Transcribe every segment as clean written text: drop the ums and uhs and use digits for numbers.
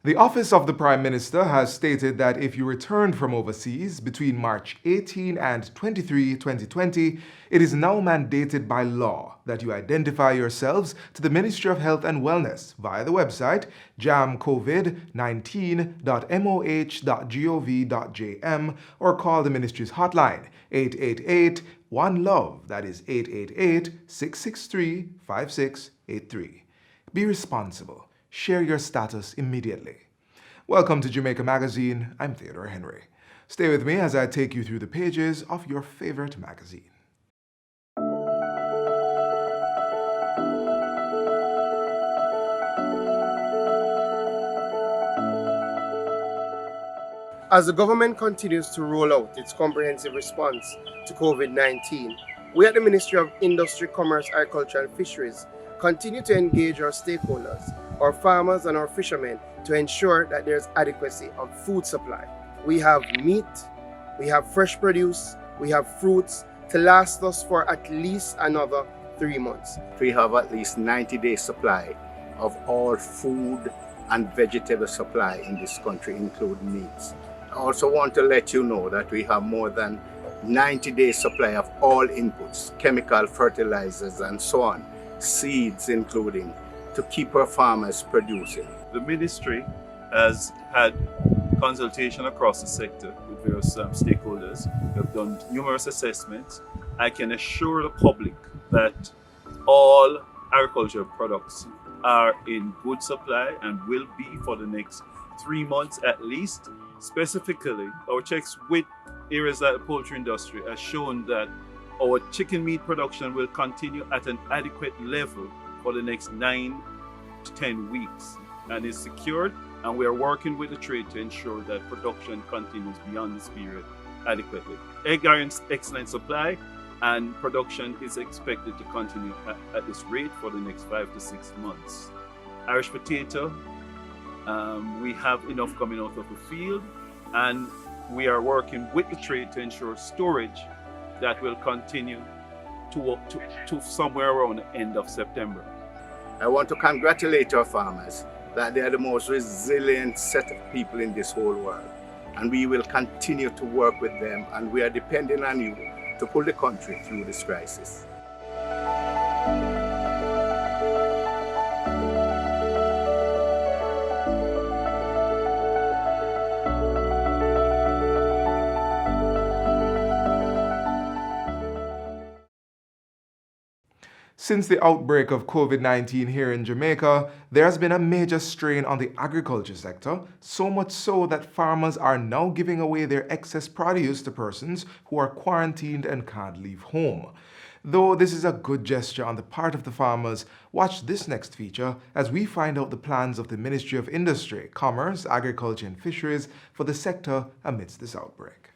The Office of the Prime Minister has stated that if you returned from overseas between March 18 and 23, 2020, it is now mandated by law that you identify yourselves to the Ministry of Health and Wellness via the website jamcovid19.moh.gov.jm or call the ministry's hotline 888-1LOVE, that is 888-663-5683. Be responsible. Share your status immediately. Welcome to Jamaica Magazine. I'm Theodore Henry. Stay with me as I take you through the pages of your favorite magazine. As the government continues to roll out its comprehensive response to COVID-19, we at the Ministry of Industry, Commerce, Agriculture and Fisheries continue to engage our stakeholders, our farmers and our fishermen to ensure that there's adequacy of food supply. We have meat, we have fresh produce, we have fruits to last us for at least another 3 months. We have at least 90-day supply of all food and vegetable supply in this country, including meats. I also want to let you know that we have more than 90-day supply of all inputs, chemical fertilizers and so on, seeds including, to keep our farmers producing. The ministry has had consultation across the sector with various stakeholders. We have done numerous assessments. I can assure the public that all agricultural products are in good supply and will be for the next 3 months at least. Specifically, our checks with areas like the poultry industry has shown that our chicken meat production will continue at an adequate level for the next 9 to 10 weeks and is secured, and we are working with the trade to ensure that production continues beyond this period adequately. Egg are in excellent supply and production is expected to continue at this rate for the next 5 to 6 months. Irish potato, we have enough coming out of the field, and we are working with the trade to ensure storage that will continue to somewhere around the end of September. I want to congratulate our farmers that they are the most resilient set of people in this whole world, and we will continue to work with them, and we are depending on you to pull the country through this crisis. Since the outbreak of COVID-19 here in Jamaica, there has been a major strain on the agriculture sector, so much so that farmers are now giving away their excess produce to persons who are quarantined and can't leave home. Though this is a good gesture on the part of the farmers, watch this next feature as we find out the plans of the Ministry of Industry, Commerce, Agriculture and Fisheries for the sector amidst this outbreak.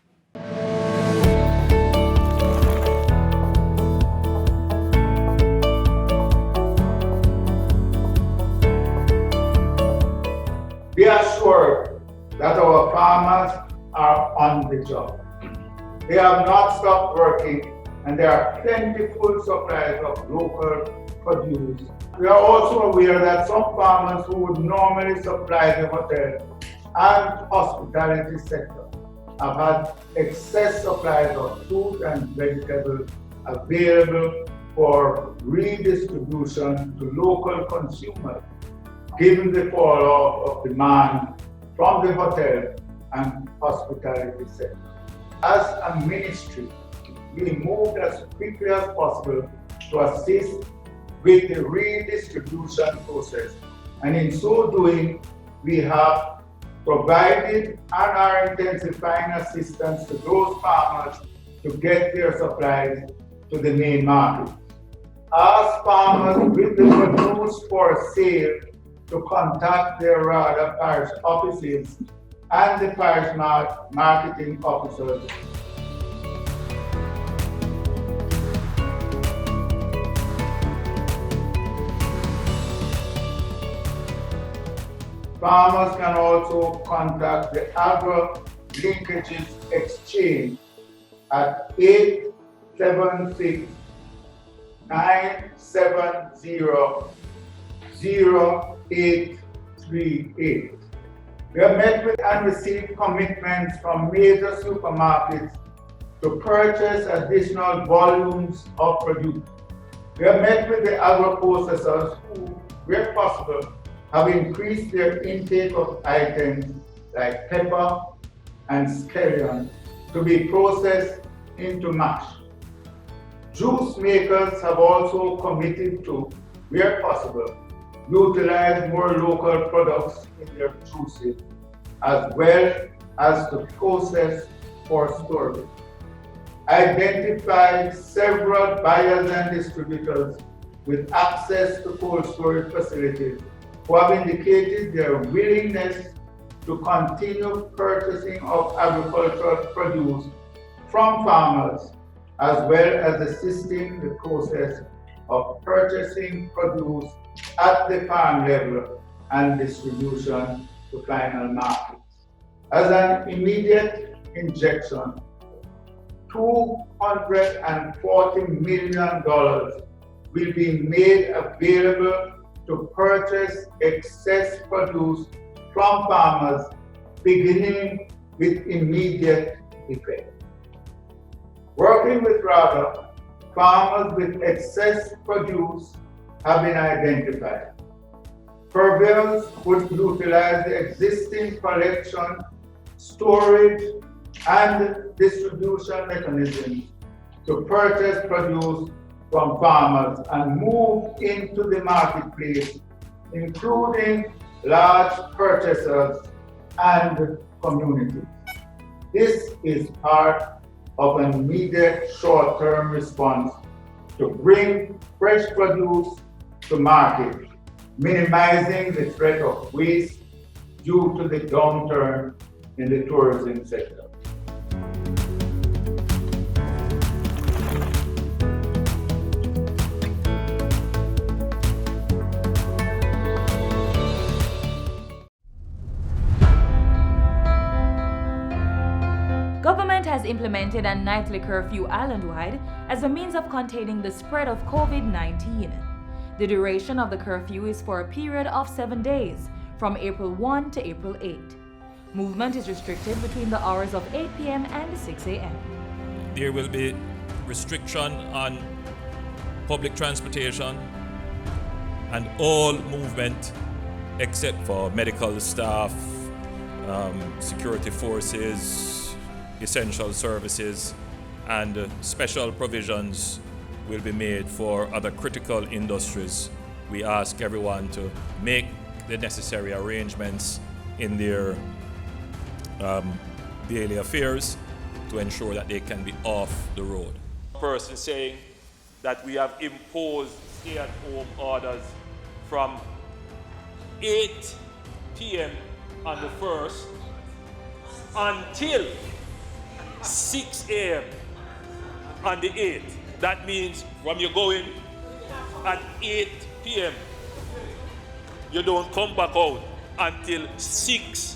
Be assured that our farmers are on the job. They have not stopped working, and there are plentiful supplies of local produce. We are also aware that some farmers who would normally supply the hotel and hospitality sector have had excess supplies of fruit and vegetables available for redistribution to local consumers, given the fall off of demand from the hotel and hospitality sector. As a ministry, we moved as quickly as possible to assist with the redistribution process, and in so doing, we have provided and are intensifying assistance to those farmers to get their supplies to the main market. Ask farmers with the produce for sale to contact their RADA parish offices and the parish marketing officers. Farmers can also contact the Agro Linkages Exchange at 876-970-0838. We have met with and received commitments from major supermarkets to purchase additional volumes of produce. We have met with the agro-processors who, where possible, have increased their intake of items like pepper and scallion to be processed into mash. Juice makers have also committed to, where possible, utilize more local products in their juices, as well as to process for storage. Identified several buyers and distributors with access to cold storage facilities who have indicated their willingness to continue purchasing of agricultural produce from farmers, as well as assisting the process of purchasing produce at the farm level and distribution to final markets. As an immediate injection, $240 million will be made available to purchase excess produce from farmers, beginning with immediate effect. Working with RADA, farmers with excess produce have been identified. Purveyors would utilize the existing collection, storage, and distribution mechanisms to purchase produce from farmers and move into the marketplace, including large purchasers and communities. This is part of an immediate short-term response to bring fresh produce to market, minimizing the threat of waste due to the downturn in the tourism sector. Government has implemented a nightly curfew island-wide as a means of containing the spread of COVID-19. The duration of the curfew is for a period of 7 days, from April 1 to April 8. Movement is restricted between the hours of 8 p.m. and 6 a.m. There will be restriction on public transportation and all movement except for medical staff, security forces, essential services, and special provisions will be made for other critical industries. We ask everyone to make the necessary arrangements in their daily affairs to ensure that they can be off the road. Person saying that we have imposed stay-at-home orders from 8 p.m. on the 1st until 6 a.m. on the 8th. That means from you going at 8 p.m., you don't come back out until 6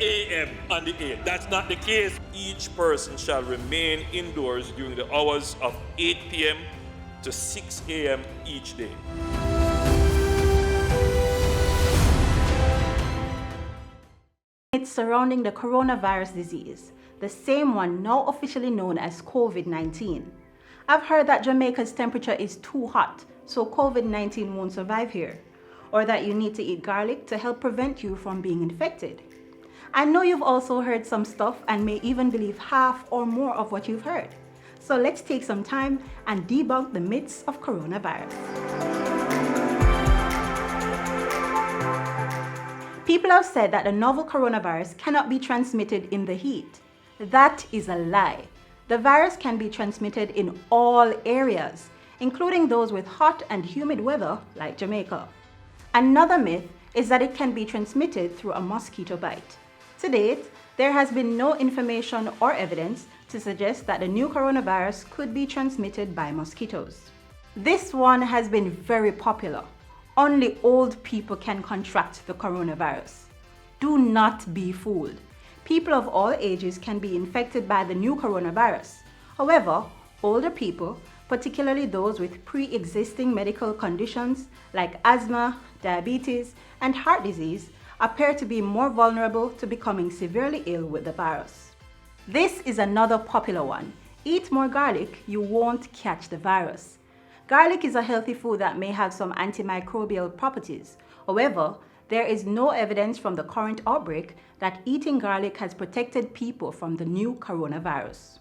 a.m. on the 8th. That's not the case. Each person shall remain indoors during the hours of 8 p.m. to 6 a.m. each day. It's surrounding the coronavirus disease, the same one now officially known as COVID-19. I've heard that Jamaica's temperature is too hot, so COVID-19 won't survive here, or that you need to eat garlic to help prevent you from being infected. I know you've also heard some stuff and may even believe half or more of what you've heard. So let's take some time and debunk the myths of coronavirus. People have said that the novel coronavirus cannot be transmitted in the heat. That is a lie. The virus can be transmitted in all areas, including those with hot and humid weather like Jamaica. Another myth is that it can be transmitted through a mosquito bite. To date, there has been no information or evidence to suggest that the new coronavirus could be transmitted by mosquitoes. This one has been very popular. Only old people can contract the coronavirus. Do not be fooled. People of all ages can be infected by the new coronavirus. However, older people, particularly those with pre-existing medical conditions like asthma, diabetes, and heart disease, appear to be more vulnerable to becoming severely ill with the virus. This is another popular one. Eat more garlic, you won't catch the virus. Garlic is a healthy food that may have some antimicrobial properties. However, there is no evidence from the current outbreak that eating garlic has protected people from the new coronavirus.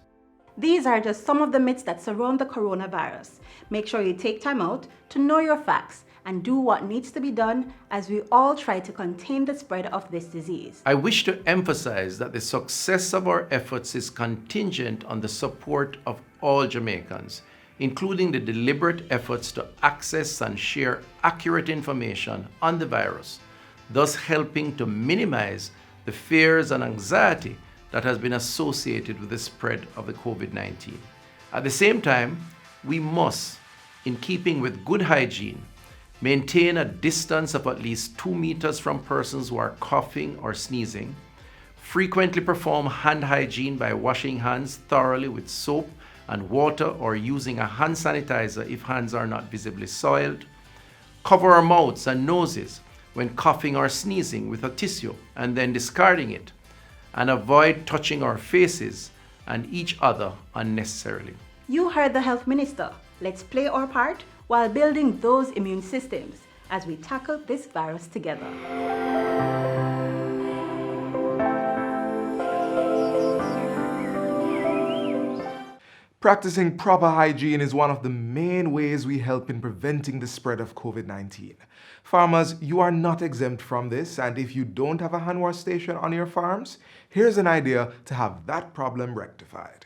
These are just some of the myths that surround the coronavirus. Make sure you take time out to know your facts and do what needs to be done as we all try to contain the spread of this disease. I wish to emphasize that the success of our efforts is contingent on the support of all Jamaicans, including the deliberate efforts to access and share accurate information on the virus, thus helping to minimize the fears and anxiety that has been associated with the spread of the COVID-19. At the same time, we must, in keeping with good hygiene, maintain a distance of at least 2 meters from persons who are coughing or sneezing, frequently perform hand hygiene by washing hands thoroughly with soap and water or using a hand sanitizer if hands are not visibly soiled, cover our mouths and noses when coughing or sneezing with a tissue and then discarding it, and avoid touching our faces and each other unnecessarily. You heard the Health Minister. Let's play our part while building those immune systems as we tackle this virus together. Practicing proper hygiene is one of the main ways we help in preventing the spread of COVID-19. Farmers, you are not exempt from this, and if you don't have a hand wash station on your farms, here's an idea to have that problem rectified.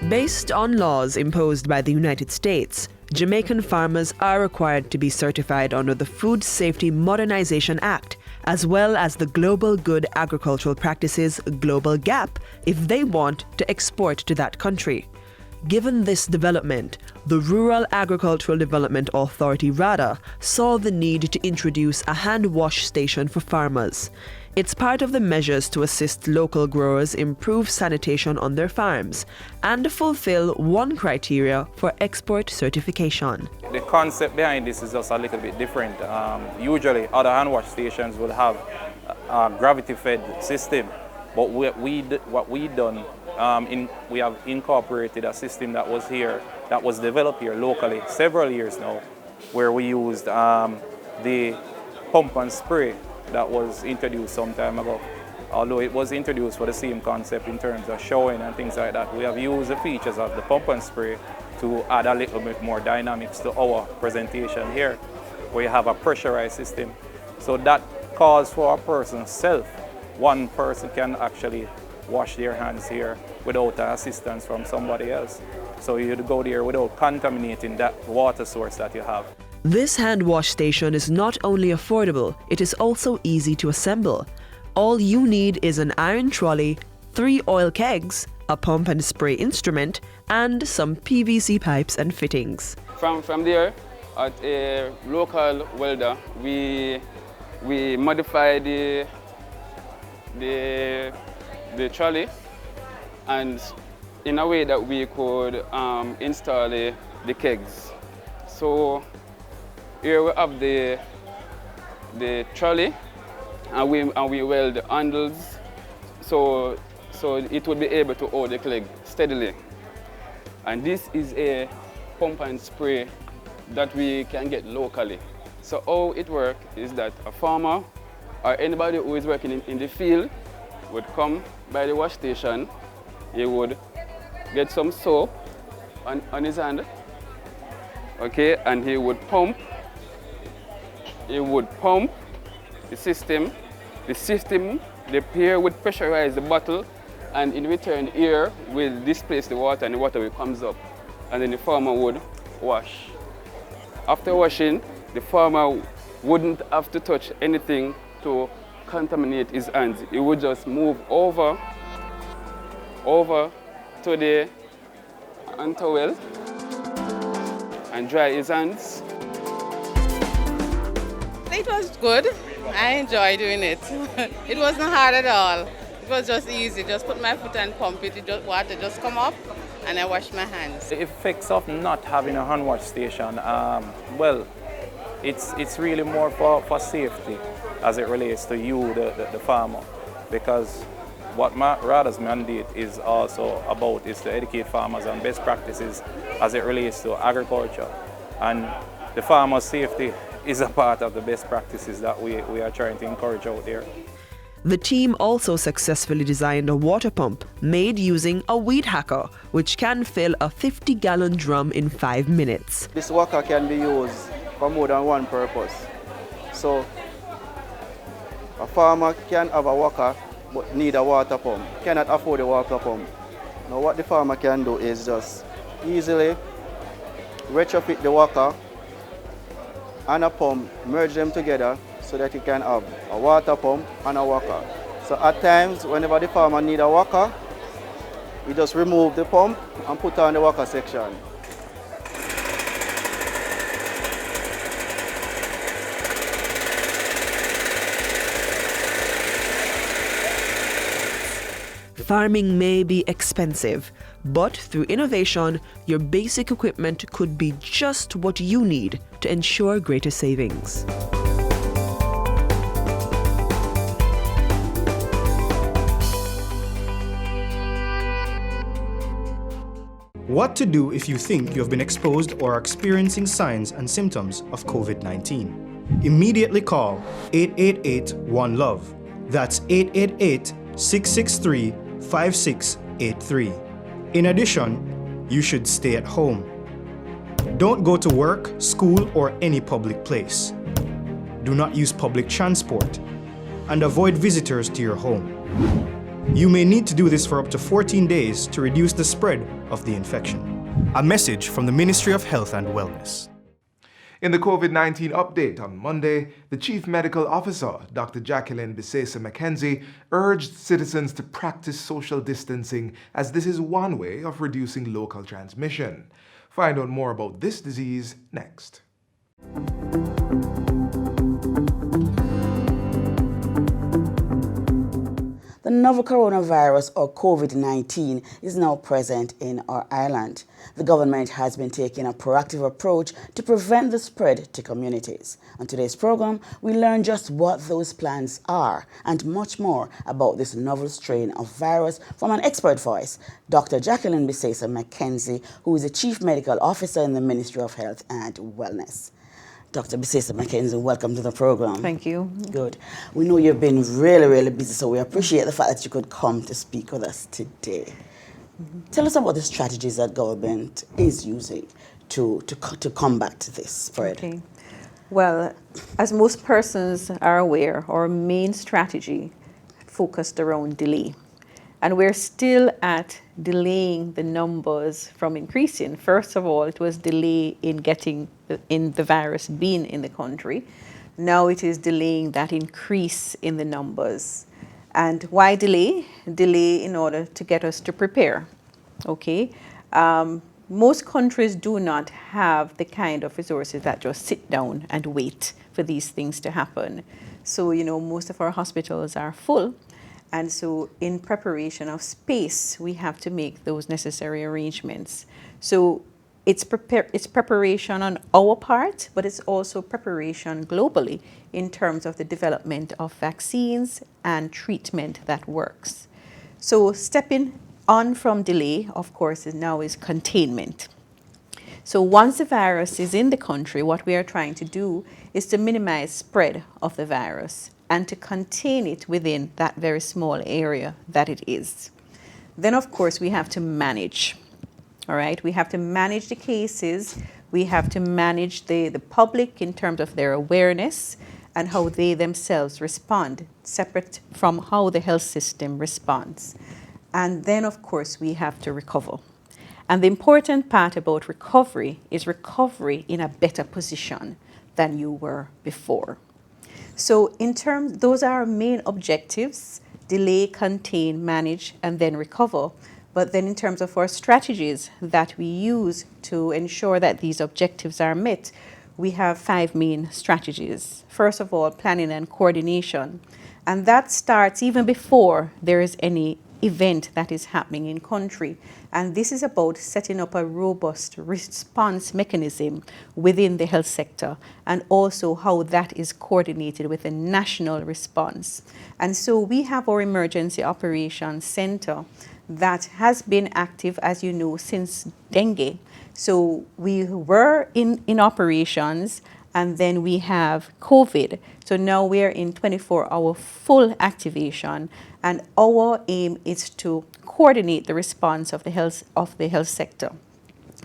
Based on laws imposed by the United States, Jamaican farmers are required to be certified under the Food Safety Modernization Act, as well as the Global Good Agricultural Practices Global GAP, if they want to export to that country. Given this development, the Rural Agricultural Development Authority RADA saw the need to introduce a hand wash station for farmers. It's part of the measures to assist local growers improve sanitation on their farms and fulfill one criteria for export certification. The concept behind this is just a little bit different. Usually other hand wash stations will have a gravity-fed system, but what we done, we have incorporated a system that was developed here locally several years now, where we used the pump and spray that was introduced some time ago. Although it was introduced for the same concept in terms of showing and things like that, we have used the features of the pump and spray to add a little bit more dynamics to our presentation here, where you have a pressurized system. So that calls for a person's self. One person can actually wash their hands here without assistance from somebody else. So you'd go there without contaminating that water source that you have. This hand wash station is not only affordable, it is also easy to assemble. All you need is an iron trolley, 3 oil kegs, a pump and spray instrument, and some PVC pipes and fittings. From there, at a local welder, we modify the trolley, and in a way that we could install the kegs. So here we have the trolley, and we weld the handles, so it would be able to hold the keg steadily. And this is a pump and spray that we can get locally. So how it works is that a farmer or anybody who is working in the field would come by the wash station. He would get some soap on his hand, okay, and he would pump. He would pump the system. The system, the pair would pressurize the bottle, and in return, here will displace the water, and the water comes up, and then the farmer would wash. After washing, the farmer wouldn't have to touch anything to contaminate his hands. He would just move over to the hand towel and dry his hands. It was good. I enjoyed doing it. It wasn't hard at all. It was just easy. Just put my foot and pump it. Water just come up, and I wash my hands. The effects of not having a hand wash station, well, it's really more for safety as it relates to you, the farmer, because what RADA's mandate is also about is to educate farmers on best practices as it relates to agriculture. And the farmer's safety is a part of the best practices that we are trying to encourage out there. The team also successfully designed a water pump made using a weed hacker, which can fill a 50-gallon drum in 5 minutes. This worker can be used for more than one purpose. So a farmer can have a worker but need a water pump, cannot afford a water pump. Now what the farmer can do is just easily retrofit the worker and a pump, merge them together so that you can have a water pump and a worker. So at times, whenever the farmer needs a worker, we just remove the pump and put on the worker section. Farming may be expensive, but through innovation, your basic equipment could be just what you need to ensure greater savings. What to do if you think you have been exposed or are experiencing signs and symptoms of COVID-19? Immediately call 888-1-LOVE. That's 888-663-5683. In addition, you should stay at home. Don't go to work, school, or any public place. Do not use public transport, and avoid visitors to your home. You may need to do this for up to 14 days to reduce the spread of the infection. A message from the Ministry of Health and Wellness. In the COVID-19 update on Monday, the Chief Medical Officer, Dr. Jacqueline Bisesa McKenzie, urged citizens to practice social distancing as this is one way of reducing local transmission. Find out more about this disease next. The novel coronavirus, or COVID-19, is now present in our island. The government has been taking a proactive approach to prevent the spread to communities. On today's program, we learn just what those plans are and much more about this novel strain of virus from an expert voice, Dr. Jacqueline Bisesa McKenzie, who is the Chief Medical Officer in the Ministry of Health and Wellness. Dr. Bisesa McKenzie, welcome to the program. Thank you. Good. We know you've been really busy, so we appreciate the fact that you could come to speak with us today. Tell us about the strategies that government is using to combat this spread. Okay. Well, as most persons are aware, our main strategy focused around delay. And we're still at delaying the numbers from increasing. First of all, it was delay in getting the virus being in the country. Now it is delaying that increase in the numbers. And why delay? Delay in order to get us to prepare. Okay. Most countries do not have the kind of resources that just sit down and wait for these things to happen. So, most of our hospitals are full. And so in preparation of space, we have to make those necessary arrangements. So it's preparation on our part, but it's also preparation globally in terms of the development of vaccines and treatment that works. So stepping on from delay, of course, now is containment. So once the virus is in the country, what we are trying to do is to minimize spread of the virus and to contain it within that very small area that it is. Then, of course, we have to manage, all right? We have to manage the cases. We have to manage the public in terms of their awareness and how they themselves respond, separate from how the health system responds. And then, of course, we have to recover. And the important part about recovery is recovery in a better position than you were before. So those are our main objectives: delay, contain, manage, and then recover. But then in terms of our strategies that we use to ensure that these objectives are met, we have 5 main strategies. First of all, planning and coordination. And that starts even before there is any event that is happening in country. And this is about setting up a robust response mechanism within the health sector, and also how that is coordinated with a national response. And so we have our Emergency Operations Center that has been active, as you know, since dengue. So we were in operations, and then we have COVID. So now we're in 24-hour full activation, and our aim is to coordinate the response of the health sector,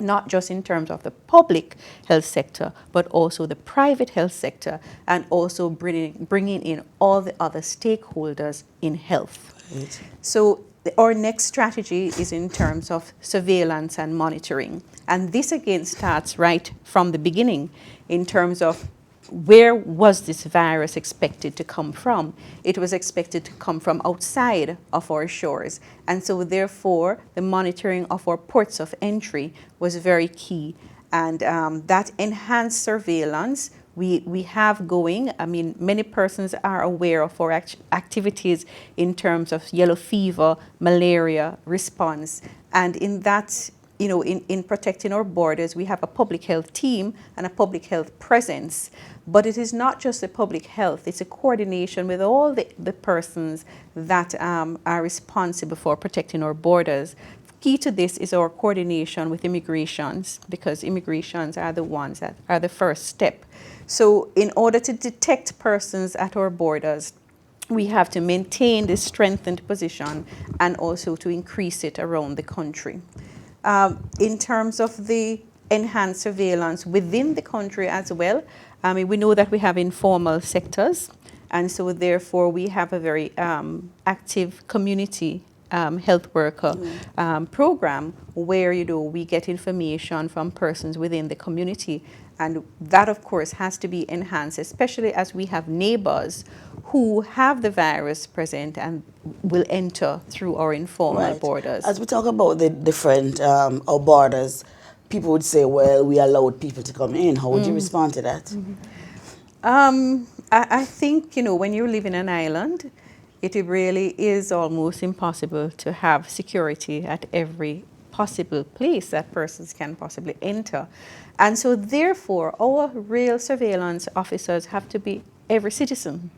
not just in terms of the public health sector, but also the private health sector, and also bringing in all the other stakeholders in health. Right. So our next strategy is in terms of surveillance and monitoring. And this again starts right from the beginning in terms of where was this virus expected to come from? It was expected to come from outside of our shores. And so therefore, the monitoring of our ports of entry was very key. And that enhanced surveillance we have going. I mean, many persons are aware of our activities in terms of yellow fever, malaria response. And in that, you know, in protecting our borders, we have a public health team and a public health presence. But it is not just the public health, it's a coordination with all the persons that are responsible for protecting our borders. Key to this is our coordination with immigrations, because immigrations are the ones that are the first step. So in order to detect persons at our borders, we have to maintain this strengthened position and also to increase it around the country. In terms of the enhanced surveillance within the country as well, we know that we have informal sectors, and so therefore we have a very active community health worker program where, you know, we get information from persons within the community, and that of course has to be enhanced, especially as we have neighbors who have the virus present and will enter through our informal borders. As we talk about the different our borders, people would say, well, we allowed people to come in. How would you respond to that? I think, you know, when you live in an island, it really is almost impossible to have security at every possible place that persons can possibly enter. And so therefore, our real surveillance officers have to be every citizen.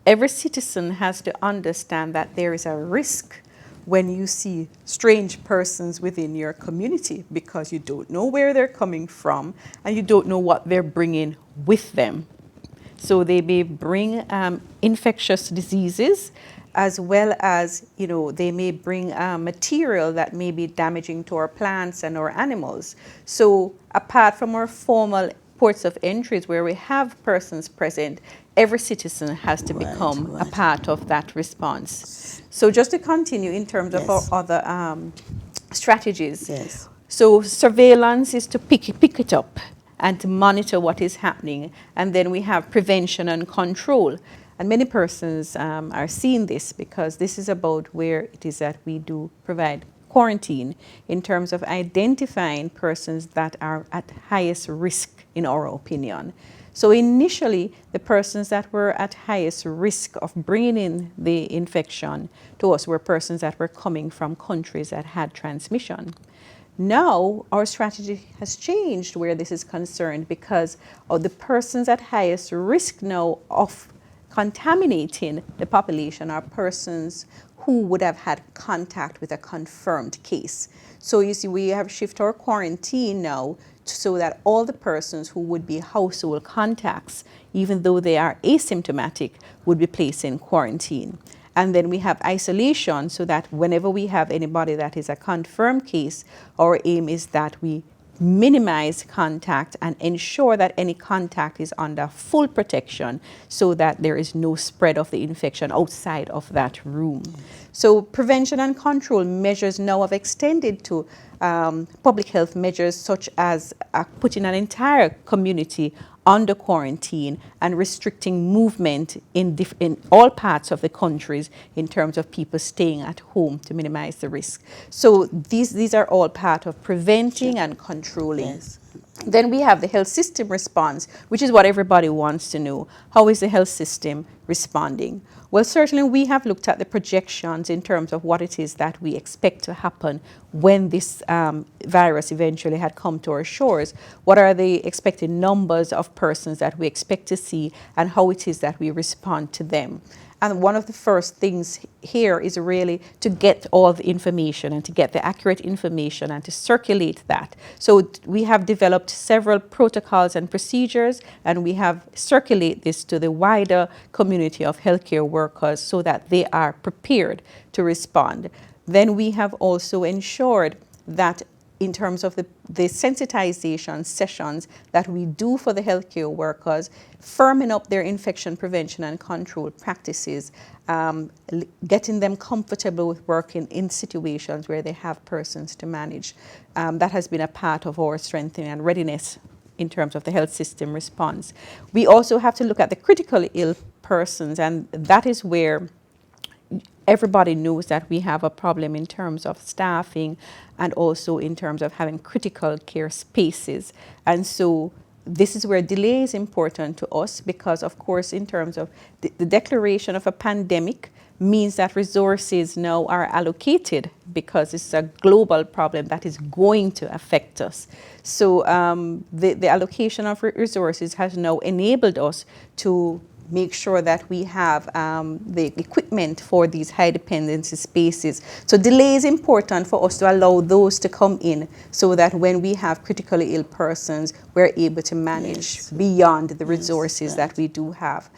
Every citizen has to understand that there is a risk when you see strange persons within your community, because you don't know where they're coming from and you don't know what they're bringing with them. So they may bring infectious diseases, as well as, you know, they may bring material that may be damaging to our plants and our animals. So apart from our formal ports of entries where we have persons present, every citizen has to become a part of that response. So just to continue in terms of our other strategies. So surveillance is to pick it up and to monitor what is happening. And then we have prevention and control. And many persons are seeing this, because this is about where it is that we do provide quarantine in terms of identifying persons that are at highest risk, in our opinion. So initially, the persons that were at highest risk of bringing in the infection to us were persons that were coming from countries that had transmission. Now, our strategy has changed where this is concerned, because of the persons at highest risk now of contaminating the population are persons who would have had contact with a confirmed case. So you see, we have shifted our quarantine now so that all the persons who would be household contacts, even though they are asymptomatic, would be placed in quarantine. And then we have isolation, so that whenever we have anybody that is a confirmed case, our aim is that we minimize contact and ensure that any contact is under full protection, so that there is no spread of the infection outside of that room. So prevention and control measures now have extended to public health measures, such as putting an entire community under quarantine and restricting movement in all parts of the countries in terms of people staying at home to minimize the risk. So these are all part of preventing and controlling. Then we have the health system response, which is what everybody wants to know. How is the health system responding? Well, certainly we have looked at the projections in terms of what it is that we expect to happen when this virus eventually had come to our shores. What are the expected numbers of persons that we expect to see, and how it is that we respond to them? And one of the first things here is really to get all the information and to get the accurate information and to circulate that. So we have developed several protocols and procedures, and we have circulated this to the wider community of healthcare workers so that they are prepared to respond. Then we have also ensured that in terms of the sensitization sessions that we do for the healthcare workers, firming up their infection prevention and control practices, getting them comfortable with working in situations where they have persons to manage. That has been a part of our strengthening and readiness in terms of the health system response. We also have to look at the critically ill persons, and that is where everybody knows that we have a problem in terms of staffing and also in terms of having critical care spaces. And so this is where delay is important to us because, of course, in terms of the declaration of a pandemic means that resources now are allocated because it's a global problem that is going to affect us. So the allocation of resources has now enabled us to make sure that we have the equipment for these high dependency spaces. So delay is important for us to allow those to come in so that when we have critically ill persons, we're able to manage beyond the resources that we do have.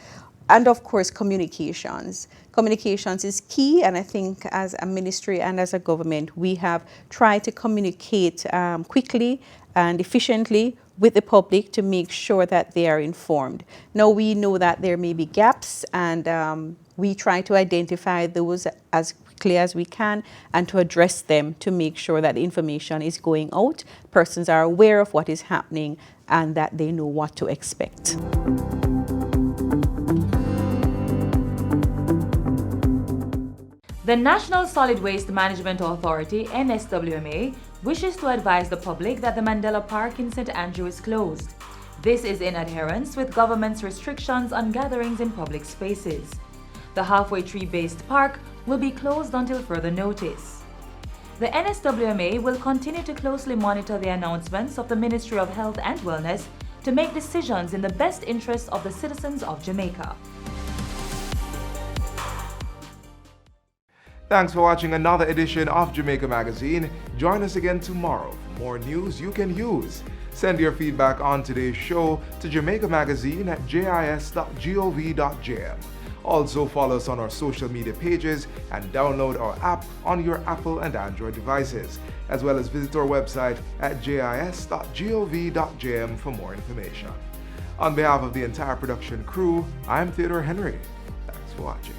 And of course, communications. Communications is key, and I think as a ministry and as a government, we have tried to communicate quickly and efficiently with the public to make sure that they are informed. Now we know that there may be gaps, and we try to identify those as quickly as we can and to address them to make sure that information is going out, persons are aware of what is happening, and that they know what to expect. The National Solid Waste Management Authority, NSWMA, wishes to advise the public that the Mandela Park in St. Andrew is closed. This is in adherence with government's restrictions on gatherings in public spaces. The halfway tree-based park will be closed until further notice. The NSWMA will continue to closely monitor the announcements of the Ministry of Health and Wellness to make decisions in the best interest of the citizens of Jamaica. Thanks for watching another edition of Jamaica Magazine. Join us again tomorrow for more news you can use. Send your feedback on today's show to Jamaica Magazine at jis.gov.jm. Also follow us on our social media pages and download our app on your Apple and Android devices, as well as visit our website at jis.gov.jm for more information. On behalf of the entire production crew, I'm Theodore Henry. Thanks for watching.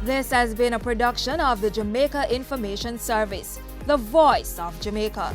This has been a production of the Jamaica Information Service, the voice of Jamaica.